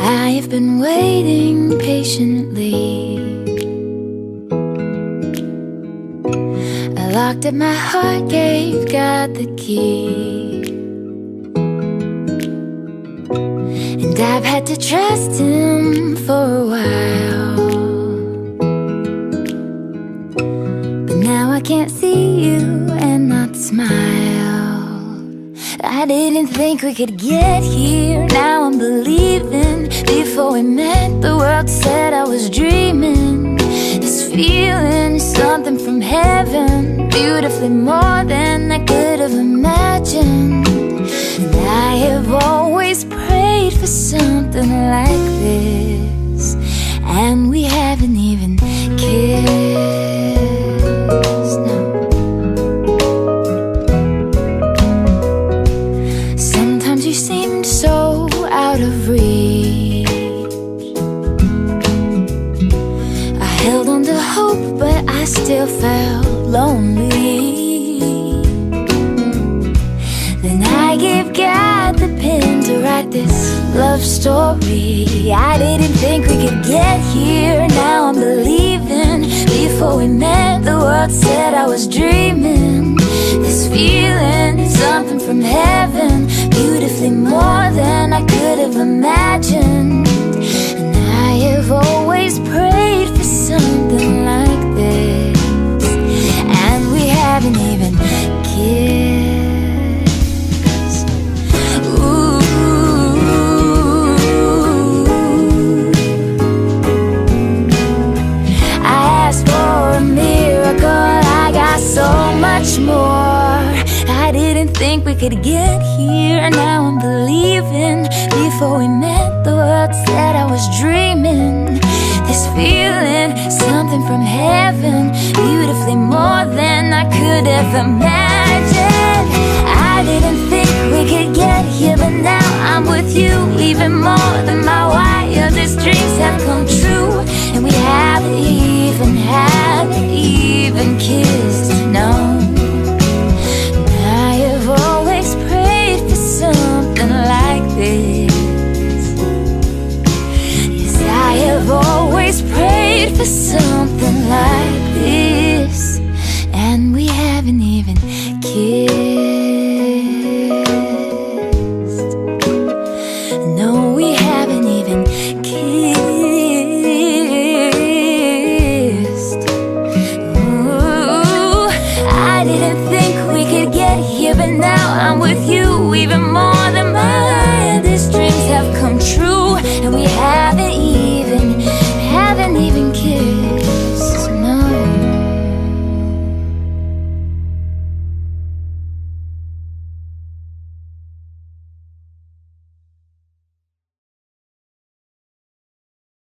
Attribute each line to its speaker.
Speaker 1: I've been waiting patiently. I locked up my heart, gave God the key, and I've had to trust Him for a while. But now I can't see you and not smile. I didn't think we could get here, now I'm believing. Before we met, the world said I was dreaming. This feeling is something from heaven, beautifully more than I could have imagined. And I have always prayed for something like this, and we haven't even kissed, no. Sometimes you seemed so out of reach. I held on to hope, but I still felt lonely. Then I gave God the pen to write this love story. I didn't think we could get here, now I'm believing. Before we met, the world said I was dreaming. This feeling is something from heaven, beautifully more than I could have imagined. And I have always prayed for something like this, and we haven't even kissed. Ooh. I asked for a miracle, I got so much more. I didn't think we could get here, now I'm believing. Before we met, the world said I was dreaming. This feeling, something from heaven, beautifully more than I could have imagined. I didn't think we could get here, but now I'm with you. Even more than my wildest dreams have come true. And we haven't even kissed.